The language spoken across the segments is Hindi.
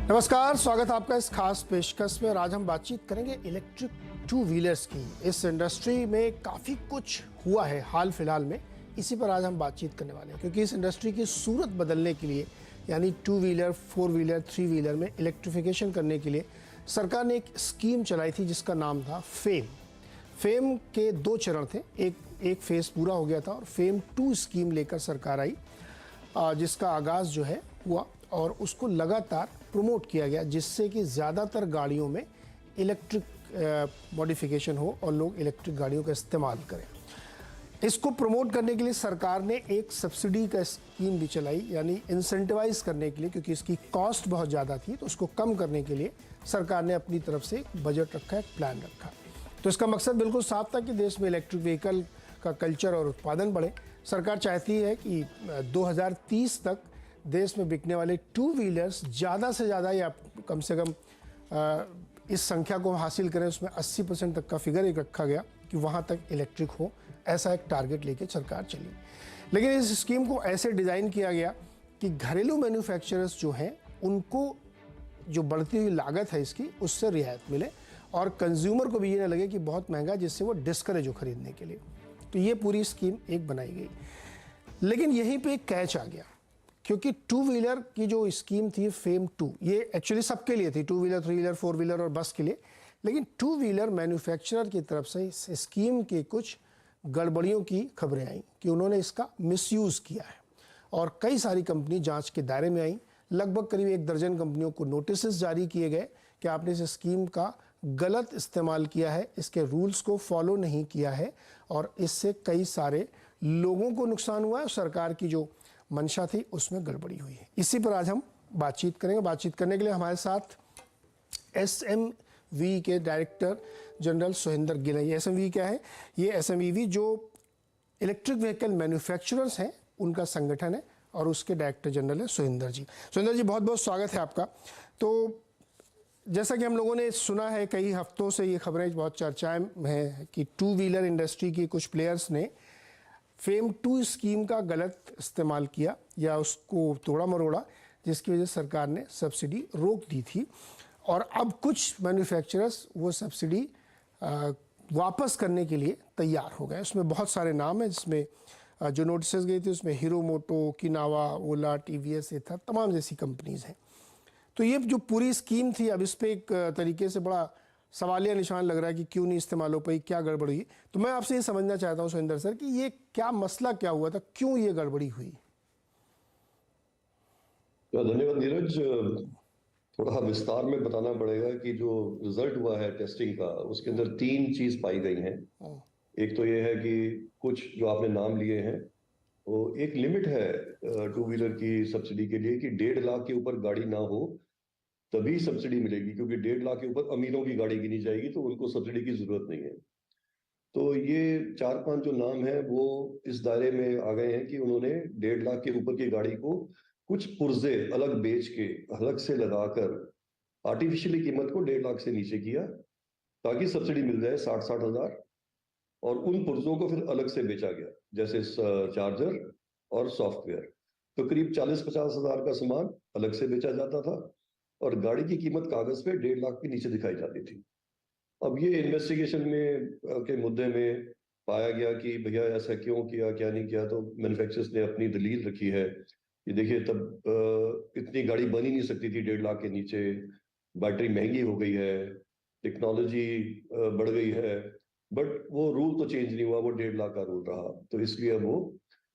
नमस्कार, स्वागत है आपका इस खास पेशकश में। और आज हम बातचीत करेंगे इलेक्ट्रिक टू व्हीलर्स की। इस इंडस्ट्री में काफ़ी कुछ हुआ है हाल फिलहाल में, इसी पर आज हम बातचीत करने वाले हैं। क्योंकि इस इंडस्ट्री की सूरत बदलने के लिए, यानी two wheeler, four wheeler, three wheeler में इलेक्ट्रिफिकेशन करने के लिए सरकार ने एक स्कीम चलाई थी जिसका नाम था फेम। फेम के दो चरण थे, एक फेज पूरा हो गया था और फेम 2 स्कीम लेकर सरकार आई, जिसका आगाज़ जो है हुआ और उसको लगातार प्रमोट किया गया, जिससे कि ज़्यादातर गाड़ियों में इलेक्ट्रिक मॉडिफिकेशन हो और लोग इलेक्ट्रिक गाड़ियों का इस्तेमाल करें। इसको प्रमोट करने के लिए सरकार ने एक सब्सिडी का स्कीम भी चलाई, यानी इंसेंटिवाइज करने के लिए, क्योंकि इसकी कॉस्ट बहुत ज़्यादा थी तो उसको कम करने के लिए सरकार ने अपनी तरफ से एक बजट रखा, एक प्लान रखा। तो इसका मकसद बिल्कुल साफ था कि देश में इलेक्ट्रिक व्हीकल का कल्चर और उत्पादन बढ़े। सरकार चाहती है कि 2030 तक देश में बिकने वाले टू व्हीलर्स ज़्यादा से ज़्यादा या कम से कम इस संख्या को हासिल करें। उसमें 80% तक का फिगर एक रखा गया कि वहाँ तक इलेक्ट्रिक हो, ऐसा एक टारगेट लेके सरकार चली। लेकिन इस स्कीम को ऐसे डिज़ाइन किया गया कि घरेलू मैन्युफैक्चरर्स जो हैं उनको जो बढ़ती हुई लागत है इसकी, उससे रियायत मिले और कंज्यूमर को भी ये ना लगे कि बहुत महंगा, जिससे वो डिस्करेज हो खरीदने के लिए। तो ये पूरी स्कीम एक बनाई गई। लेकिन यहीं पे एक कैच आ गया, क्योंकि टू व्हीलर की जो स्कीम थी फेम 2, ये एक्चुअली सबके लिए थी, two wheeler, three wheeler, four wheeler और बस के लिए। लेकिन टू व्हीलर मैन्युफैक्चरर की तरफ से इस स्कीम के कुछ गड़बड़ियों की खबरें आई कि उन्होंने इसका मिसयूज़ किया है और कई सारी कंपनी जांच के दायरे में आई। लगभग करीब 1 दर्जन कंपनियों को नोटिस जारी किए गए कि आपने इस स्कीम का गलत इस्तेमाल किया है, इसके रूल्स को फॉलो नहीं किया है और इससे कई सारे लोगों को नुकसान हुआ है। सरकार की जो मंशा थी उसमें गड़बड़ी हुई है। इसी पर आज हम बातचीत करेंगे। बातचीत करने के लिए हमारे साथ SMVE के डायरेक्टर जनरल सोहिंदर गिल हैं। ये SMVE क्या है? ये SMVE जो इलेक्ट्रिक व्हीकल मैन्युफैक्चरर्स हैं उनका संगठन है और उसके डायरेक्टर जनरल है सोहिंदर जी। सोहिंदर जी, बहुत बहुत स्वागत है आपका। तो जैसा कि हम लोगों ने सुना है, कई हफ्तों से ये खबरें बहुत चर्चाएं हैं कि टू व्हीलर इंडस्ट्री की कुछ प्लेयर्स ने फेम 2 स्कीम का गलत इस्तेमाल किया या उसको तोड़ा मरोड़ा, जिसकी वजह से सरकार ने सब्सिडी रोक दी थी। और अब कुछ मैन्युफैक्चरर्स वो सब्सिडी वापस करने के लिए तैयार हो गए। उसमें बहुत सारे नाम हैं, जिसमें जो नोटिस गई थी उसमें हीरो मोटो, किनावा, ओला, TVS, एथर, तमाम जैसी कंपनीज हैं। तो ये जो पूरी स्कीम थी, अब इस पर एक तरीके से बड़ा सवालिया निशान लग रहा है कि क्यों नहीं इस्तेमाल हो पाई, क्या गड़बड़ी हुई। तो मैं आपसे ये समझना चाहता हूँ सुरेंद्र सर कि ये क्या मसला क्या हुआ था, क्यों ये गड़बड़ी हुई। धन्यवाद नीरज। थोड़ा विस्तार में बताना पड़ेगा कि जो रिजल्ट हुआ है टेस्टिंग का, उसके अंदर 3 चीज पाई गई हैं। एक तो ये है कि कुछ जो आपने नाम लिए हैं, वो एक लिमिट है टू व्हीलर की सब्सिडी के लिए कि 1.5 लाख के ऊपर गाड़ी ना हो तभी सब्सिडी मिलेगी, क्योंकि 1.5 लाख के ऊपर अमीरों की गाड़ी गिनी जाएगी तो उनको सब्सिडी की जरूरत नहीं है। तो ये 4-5 जो नाम है वो इस दायरे में आ गए हैं कि उन्होंने 1.5 लाख के ऊपर की गाड़ी को कुछ पुर्जे अलग बेच के, अलग से लगाकर आर्टिफिशियली कीमत को 1.5 लाख से नीचे किया ताकि सब्सिडी मिल जाए 60-60 हजार। और उन पुर्जों को फिर अलग से बेचा गया, जैसे चार्जर और सॉफ्टवेयर। तो करीब 40-50 हजार का सामान अलग से बेचा जाता था और गाड़ी की कीमत कागज पे 1.5 लाख के नीचे दिखाई जाती थी। अब ये इन्वेस्टिगेशन में के मुद्दे में पाया गया कि भैया ऐसा क्यों किया, क्या नहीं किया। तो मैन्युफैक्चरर्स ने अपनी दलील रखी है कि देखिए, तब इतनी गाड़ी बन ही नहीं सकती थी 1.5 लाख के नीचे, बैटरी महंगी हो गई है, टेक्नोलॉजी बढ़ गई है, बट वो रूल तो चेंज नहीं हुआ, वो 1.5 लाख का रूल रहा। तो इसलिए अब वो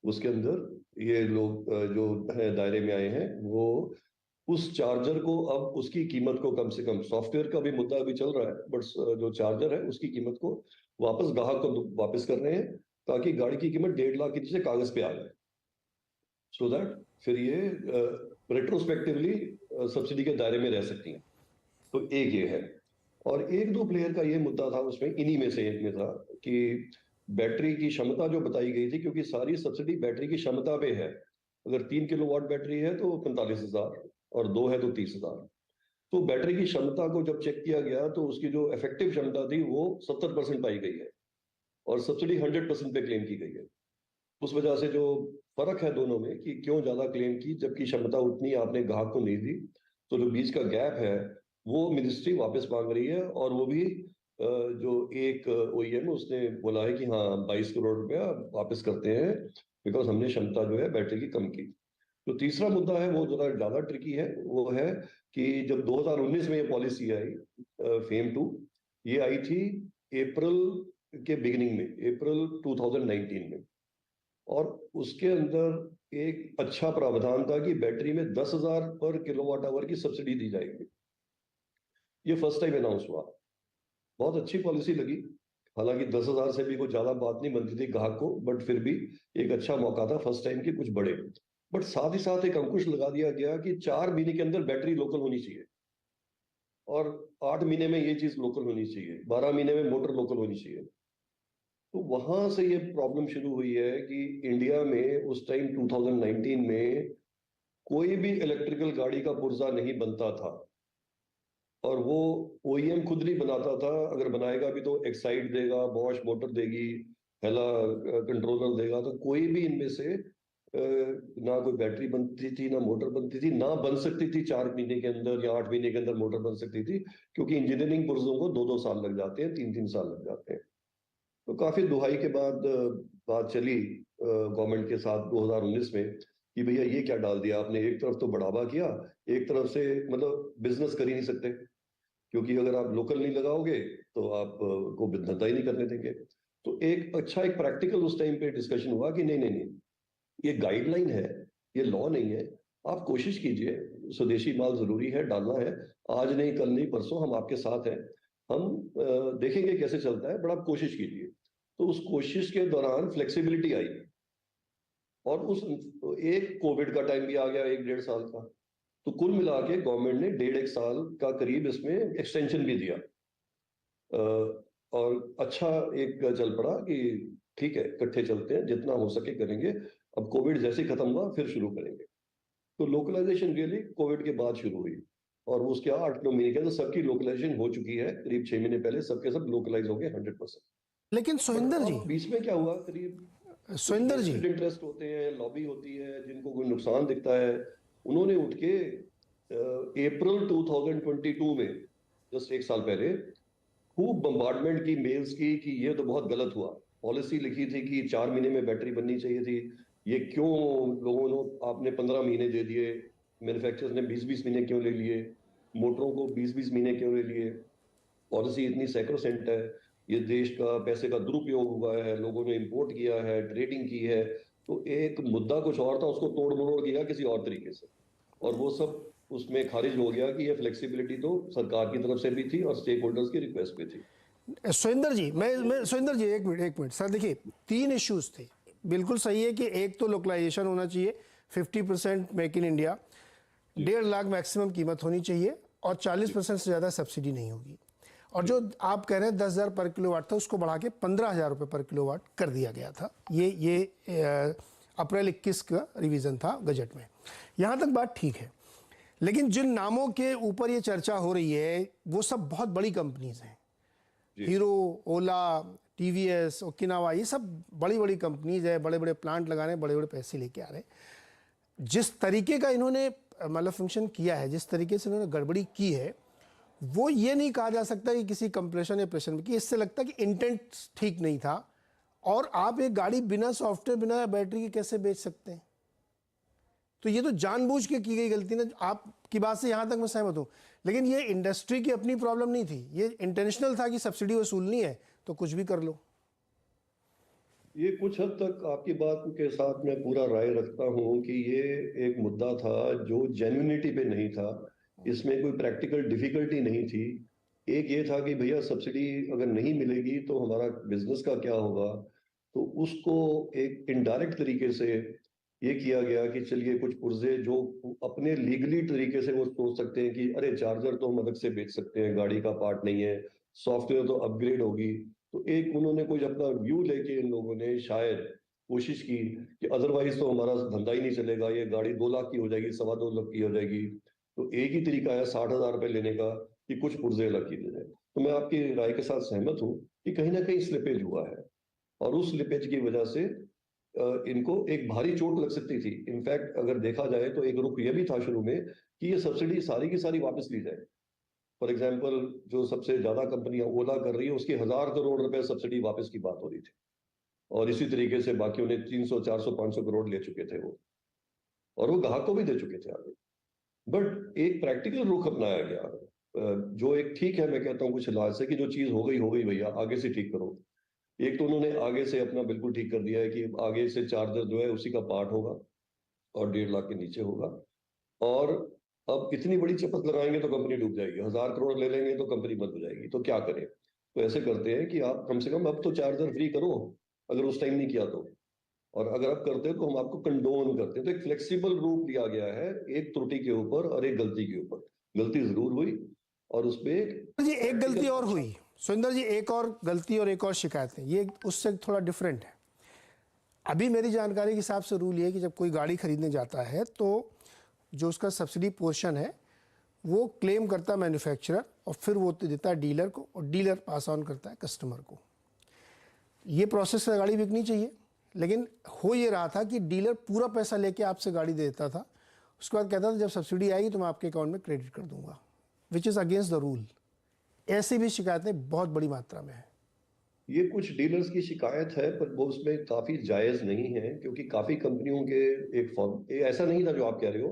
उसके अंदर ये लोग जो है दायरे में आए हैं, वो उस चार्जर को अब उसकी कीमत को कम से कम, सॉफ्टवेयर का भी मुद्दा अभी चल रहा है, बट जो चार्जर है उसकी कीमत को वापस ग्राहक को वापस कर रहे हैं ताकि गाड़ी की कीमत 1.5 लाख के नीचे कागज पे आ जाए, सो दैट फिर ये रेट्रोस्पेक्टिवली सब्सिडी के दायरे में रह सकती हैं। तो एक ये है। और 1-2 प्लेयर का ये मुद्दा था उसमें, इन्हीं में से एक में था कि बैटरी की क्षमता जो बताई गई थी, क्योंकि सारी सब्सिडी बैटरी की क्षमता पे है। अगर 3 किलोवाट बैटरी है तो 45,000 और 2 है तो 30,000। तो बैटरी की क्षमता को जब चेक किया गया तो उसकी जो इफेक्टिव क्षमता थी वो 70% पाई गई है और सब्सिडी 100% पे क्लेम की गई है। उस वजह से जो फर्क है दोनों में कि क्यों ज्यादा क्लेम की जबकि क्षमता उतनी आपने ग्राहक को नहीं दी, तो जो बीच का गैप है वो मिनिस्ट्री वापस मांग रही है, और वो भी जो एक ओईएम उसने बोला है कि हाँ 22 करोड़ रुपया वापस करते हैं, बिकॉज हमने क्षमता जो है बैटरी की कम की। तो तीसरा मुद्दा है वो जरा ज्यादा ट्रिकी है, वो है कि जब 2019 में ये पॉलिसी आई फेम टू, ये आई थी अप्रैल के बिगिनिंग में, अप्रैल 2019 में, और उसके अंदर एक अच्छा प्रावधान था कि बैटरी में 10,000 पर किलोवाट आवर की सब्सिडी दी जाएगी। ये फर्स्ट टाइम अनाउंस हुआ, बहुत अच्छी पॉलिसी लगी। हालांकि 10,000 से भी कोई ज्यादा बात नहीं बनती थी ग्राहक को, बट फिर भी एक अच्छा मौका था फर्स्ट टाइम की कुछ बड़े। बट साथ ही साथ एक अंकुश लगा दिया गया कि 4 महीने के अंदर बैटरी लोकल होनी चाहिए, और 8 महीने में ये चीज लोकल होनी चाहिए, 12 महीने में मोटर लोकल होनी चाहिए। तो वहां से ये प्रॉब्लम शुरू हुई है कि इंडिया में उस टाइम 2019 में कोई भी इलेक्ट्रिकल गाड़ी का पुर्जा नहीं बनता था, और वो ओईएम खुद नहीं बनाता था। अगर बनाएगा भी तो एक्साइड देगा, बॉश मोटर देगी, हेला कंट्रोलर देगा, तो कोई भी इनमें से ना कोई बैटरी बनती थी, ना मोटर बनती थी, ना बन सकती थी 4 महीने के अंदर या 8 महीने के अंदर मोटर बन सकती थी, क्योंकि इंजीनियरिंग पुर्जों को 2-2 साल लग जाते हैं, 3-3 साल लग जाते हैं। तो काफी दुहाई के बाद बात चली गवर्नमेंट के साथ 2019 में कि भैया ये क्या डाल दिया आपने, एक तरफ तो बढ़ावा किया, एक तरफ से मतलब बिजनेस कर ही नहीं सकते, क्योंकि अगर आप लोकल नहीं लगाओगे तो आप को धंधा ही नहीं करने देंगे। तो एक प्रैक्टिकल उस टाइम पे डिस्कशन हुआ कि नहीं नहीं नहीं, ये गाइडलाइन है, ये लॉ नहीं है। आप कोशिश कीजिए, स्वदेशी माल जरूरी है, डालना है, आज नहीं कल नहीं परसों हम आपके साथ हैं, हम देखेंगे कैसे चलता है, बट आप कोशिश कीजिए। तो उस कोशिश के दौरान फ्लेक्सिबिलिटी आई, और उस एक कोविड का टाइम भी आ गया 1-1.5 साल का। तो कुल मिला के गवर्नमेंट ने 1.5-1 साल का करीब इसमें एक्सटेंशन भी दिया, और अच्छा एक चल पड़ा कि ठीक है इकट्ठे चलते हैं, जितना हो सके करेंगे, अब कोविड जैसे ही खत्म हुआ फिर शुरू करेंगे। तो लोकलाइजेशन रियली कोविड के बाद शुरू हुई, और वो उसके 8-9 महीने के अंदर सबकी लोकलाइजेशन हो चुकी है, करीब 6 महीने पहले सबके सब लोकलाइज हो गए 100%। लेकिन बट सुहिंदर जी, अब बीच में क्या हुआ, करीब कुछ सुहिंदर जी, वेस्टेड इंटरेस्ट होते हैं, लॉबी होती है, जिनको कोई नुकसान दिखता है, उन्होंने उठ के अप्रैल 2022 में, जस्ट 1 साल पहले, खूब बम्बार्डमेंट की मेल्स की कि ये तो बहुत गलत हुआ। पॉलिसी लिखी थी कि 4 महीने में बैटरी बननी चाहिए थी, ये क्यों लोगों ने आपने 15 महीने दे दिए, मैन्युफैक्चरर्स ने 20-20 महीने क्यों ले लिए, मोटरों को 20-20 महीने क्यों ले लिए। पॉलिसी इतनी सैक्रोसेंट है, ये देश का पैसे का दुरुपयोग हुआ है, लोगों ने इंपोर्ट किया है, ट्रेडिंग की है। तो एक मुद्दा कुछ और था, उसको तोड़ मरोड़ किया किसी और तरीके से, और वो सब उसमें खारिज हो गया कि ये फ्लेक्सिबिलिटी तो सरकार की तरफ से भी थी और स्टेक होल्डर्स की रिक्वेस्ट भी थी। सुहिंदर जी, मैं सुहिंदर जी, एक मिनट सर, देखिए 3 इश्यूज थे। बिल्कुल सही है कि एक तो लोकलाइजेशन होना चाहिए, 50% make in India, 1.5 lakh maximum कीमत होनी चाहिए, और 40% से ज़्यादा सब्सिडी नहीं होगी। और जो आप कह रहे हैं 10,000 पर किलोवाट था, उसको बढ़ा के 15,000 रुपये पर किलोवाट कर दिया गया था। ये अप्रैल 21 का रिवीजन था बजट में। यहाँ तक बात ठीक है, लेकिन जिन नामों के ऊपर ये चर्चा हो रही है वो सब बहुत बड़ी कंपनीज हैं। हीरो, ओला, टीवीएस, ओकिनावा, ये सब बड़ी बड़ी कंपनीज है, बड़े बड़े प्लांट लगा रहे हैं, बड़े बड़े पैसे लेके आ रहे हैं। जिस तरीके का इन्होंने मतलब फंक्शन किया है, जिस तरीके से इन्होंने गड़बड़ी की है, वो ये नहीं कहा जा सकता कि किसी कंप्रेशन या प्रेशर में की। इससे लगता है कि इंटेंट ठीक नहीं था, और आप एक गाड़ी बिना सॉफ्टवेयर, बिना बैटरी के कैसे बेच सकते हैं? तो ये तो जानबूझ के की गई गलती ना। आपकी बात से यहां तक मैं सहमत हूं, लेकिन ये इंडस्ट्री की अपनी प्रॉब्लम नहीं थी, ये इंटेंशनल था कि सब्सिडी वसूलनी है तो कुछ भी कर लो। ये कुछ हद तक आपकी बात के साथ मैं पूरा राय रखता हूँ कि ये एक मुद्दा था जो जेन्युइनिटी पे नहीं था, इसमें कोई प्रैक्टिकल डिफिकल्टी नहीं थी। एक ये था कि भैया सब्सिडी अगर नहीं मिलेगी तो हमारा बिजनेस का क्या होगा। तो उसको एक इनडायरेक्ट तरीके से ये किया गया कि चलिए कुछ पुर्जे जो अपने लीगली तरीके से वो सोच सकते हैं कि अरे चार्जर तो हम अलग से बेच सकते हैं, गाड़ी का पार्ट नहीं है, सॉफ्टवेयर तो अपग्रेड होगी। तो एक उन्होंने कुछ अपना व्यू लेके इन लोगों ने शायद कोशिश की कि अदरवाइज तो हमारा धंधा ही नहीं चलेगा, ये गाड़ी 2 लाख की हो जाएगी, 2.25 लाख की हो जाएगी। तो एक ही तरीका है 60,000 रुपए लेने का कि कुछ पुर्जे अलग किए जाए। तो मैं आपकी राय के साथ सहमत हूँ कि कहीं ना कहीं स्लिपेज हुआ है, और उस स्लिपेज की वजह से इनको एक भारी चोट लग सकती थी। इनफैक्ट अगर देखा जाए तो एक रुख यह भी था शुरू में कि ये सब्सिडी सारी की सारी वापस ली जाए। फॉर एग्जाम्पल, जो सबसे ज्यादा कंपनियां ओला कर रही है उसकी 1,000 करोड़ रुपए सब्सिडी वापस की बात हो रही थी, और इसी तरीके से बाकियों ने 300, 400, 500 करोड़ ले चुके थे वो, और वो ग्राहक को भी दे चुके थे आगे। बट एक प्रैक्टिकल रुख अपनाया गया, जो एक ठीक है, मैं कहता हूँ कुछ इलाज से, कि जो चीज हो गई भैया, आगे से ठीक करो। एक तो उन्होंने आगे से अपना बिल्कुल ठीक कर दिया है कि आगे से चार्जर जो है उसी का पार्ट होगा और 1.5 लाख के नीचे होगा। और अब इतनी बड़ी चपत लगाएंगे तो कंपनी डूब जाएगी, 1,000 करोड़ ले लेंगे तो कंपनी बंद हो जाएगी, तो क्या करें? तो ऐसे करते हैं कि आप कम से कम अब तो चार्जर फ्री करो, अगर उस टाइम नहीं किया तो, और अगर आप करते हैं तो हम आपको कंडोन करते हैं। तो एक फ्लेक्सिबल रूप लिया गया है, एक त्रुटि के ऊपर और एक गलती के ऊपर। गलती जरूर हुई, और उस पर जी एक गलती और हुई सुरेंद्र जी, एक और गलती और एक और शिकायत है, ये उससे थोड़ा डिफरेंट है। अभी मेरी जानकारी के हिसाब से रूल ये है कि जब कोई गाड़ी खरीदने जाता है तो जो उसका सब्सिडी पोर्शन है वो क्लेम करता है मैन्युफैक्चरर, और फिर वो देता है डीलर को, और डीलर पास ऑन करता है कस्टमर को। ये प्रोसेस से गाड़ी बिकनी चाहिए, लेकिन हो ये रहा था कि डीलर पूरा पैसा लेके आपसे गाड़ी दे देता था, उसके बाद कहता था जब सब्सिडी आएगी तो मैं आपके अकाउंट में क्रेडिट कर दूंगा, which is against the rule. ऐसी भी शिकायतें बहुत बड़ी मात्रा में है। ये कुछ डीलर्स की शिकायत है, पर वो उसमें काफी जायज नहीं है, क्योंकि काफी कंपनियों के एक फॉर्म ऐसा नहीं था जो आप कह रहे हो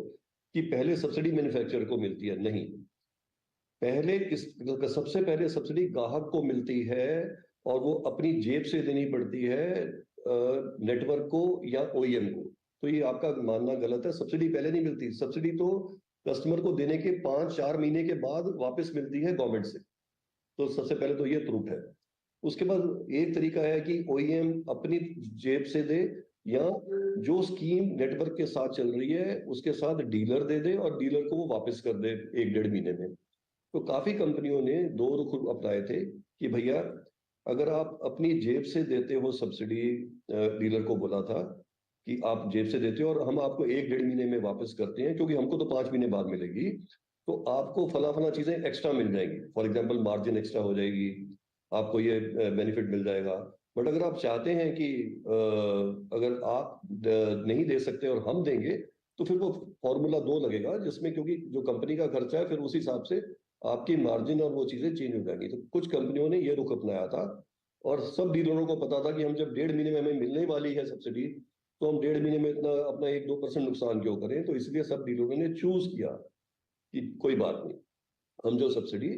कि पहले सब्सिडी मैन्युफैक्चरर को मिलती है। नहीं, पहले सबसे पहले सब्सिडी ग्राहक को मिलती है, और वो अपनी जेब से देनी पड़ती है नेटवर्क को या ओईएम को। तो ये आपका मानना गलत है, सब्सिडी पहले नहीं मिलती। सब्सिडी तो कस्टमर को देने के 5-4 महीने के बाद वापस मिलती है गवर्नमेंट से। तो सबसे पहले तो ये त्रुटि है। उसके बाद एक तरीका है कि ओईएम अपनी जेब से दे, या जो स्कीम नेटवर्क के साथ चल रही है उसके साथ डीलर दे दे, और डीलर को वो वापस कर दे 1-1.5 महीने में। तो काफी कंपनियों ने 2 रुख अपनाए थे कि भैया अगर आप अपनी जेब से देते हो सब्सिडी, डीलर को बोला था कि आप जेब से देते हो और हम आपको 1-1.5 महीने में वापस करते हैं, क्योंकि हमको तो 5 महीने बाद मिलेगी, तो आपको फला फला चीजें एक्स्ट्रा मिल जाएंगी। फॉर एग्जाम्पल, मार्जिन एक्स्ट्रा हो जाएगी, आपको ये बेनिफिट मिल जाएगा। बट अगर आप चाहते हैं कि अगर आप नहीं दे सकते और हम देंगे, तो फिर वो फॉर्मूला 2 लगेगा, जिसमें क्योंकि जो कंपनी का खर्चा है फिर उस हिसाब से आपकी मार्जिन और वो चीजें चेंज हो जाएंगी। तो कुछ कंपनियों ने ये रुख अपनाया था, और सब डीलरों को पता था कि हम जब 1.5 महीने में हमें मिलने वाली है सब्सिडी, तो हम 1.5 महीने में इतना अपना 1-2% नुकसान क्यों करें। तो इसलिए सब डीलरों ने चूज किया कि कोई बात नहीं, हम जो सब्सिडी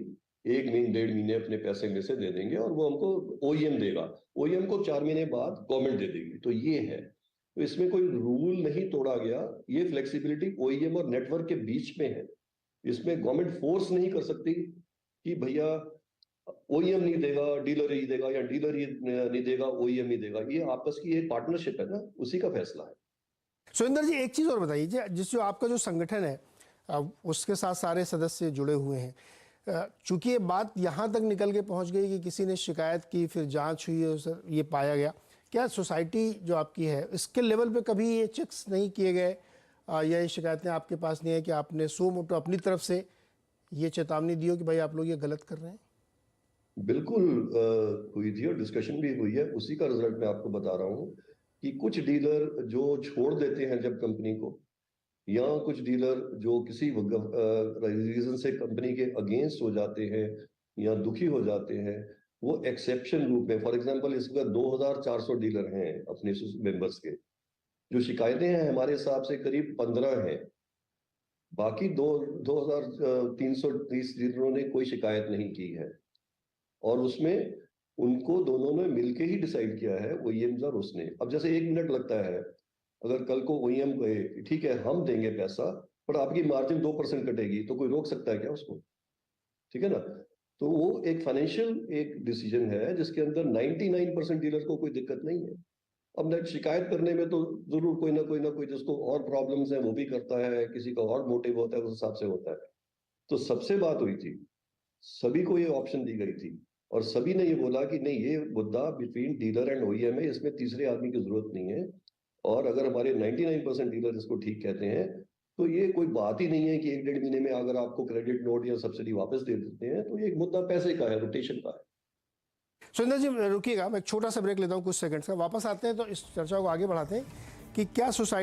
1-1.5 महीने अपने पैसे में से दे देंगे, और वो हमको ओईएम देगा, ओईएम को 4 महीने बाद गवर्नमेंट दे देगी। तो ये है, तो इसमें कोई रूल नहीं तोड़ा गया। ये फ्लेक्सिबिलिटी ओईएम और नेटवर्क के बीच में है। इसमें गवर्नमेंट फोर्स नहीं कर सकती कि भैया ओईएम नहीं देगा डीलर ही देगा, या डीलर ही नहीं देगा ओईएम ही देगा। ये आपस की एक पार्टनरशिप है ना, उसी का फैसला है। सुरेंद्र जी एक चीज़ और बताइए, जिस जो आपका जो संगठन है उसके साथ सारे सदस्य जुड़े हुए हैं, चूंकि ये बात यहाँ तक निकल के पहुँच गई कि किसी ने शिकायत की, फिर जांच हुई है, सर ये पाया गया, क्या सोसाइटी जो आपकी है इसके लेवल पे कभी ये चेक्स नहीं किए गए, या ये शिकायतें आपके पास नहीं है कि आपने सो मोटो अपनी तरफ से ये चेतावनी दी हो कि भाई आप लोग ये गलत कर रहे हैं? बिल्कुल हुई थी, और डिस्कशन भी हुई है। उसी का रिजल्ट मैं आपको बता रहा हूँ कि कुछ डीलर जो छोड़ देते हैं जब कंपनी को, या कुछ डीलर जो किसी रीजन से कंपनी के अगेंस्ट हो जाते हैं या दुखी हो जाते हैं, वो एक्सेप्शन रूप में, फॉर एग्जांपल इसका 2400 डीलर हैं अपने मेंबर्स के। जो शिकायतें हैं हमारे हिसाब से करीब 15 हैं, बाकी 2330 डीलरों ने कोई शिकायत नहीं की है। और उसमें उनको दोनों ने मिलके ही डिसाइड किया है, ओईएम और उसने। अब जैसे 1 मिनट लगता है, अगर कल को ओईएम कहे ठीक है हम देंगे पैसा, पर आपकी मार्जिन 2% कटेगी, तो कोई रोक सकता है क्या उसको? ठीक है ना? तो वो एक फाइनेंशियल एक डिसीजन है, जिसके अंदर 99% डीलर को कोई दिक्कत नहीं है। अब नेट शिकायत करने में तो जरूर कोई ना कोई जिसको और प्रॉब्लम्स है वो भी करता है, किसी का और मोटिव होता है, उस हिसाब से होता है। तो सबसे बात हुई थी, सभी को ये ऑप्शन दी गई थी, और सभी ने ये बोला कि नहीं, ये मुद्दा बिटवीन डीलर एंड ओईएम है, इसमें तीसरे आदमी की जरूरत नहीं है। और अगर हमारे 99% डीलर इसको ठीक कहते हैं, तो ये कोई बात ही नहीं है कि 1-1.5 महीने में अगर आपको क्रेडिट नोट या सब्सिडी वापस दे देते हैं, तो ये एक मुद्दा पैसे का है, रोटेशन का है। सुरेंद्र जी रुकिएगा, मैं एक छोटा सा ब्रेक लेता हूँ कुछ सेकंड्स का, वापस आते हैं तो इस चर्चा को आगे बढ़ाते हैं कि क्या सोसाइटी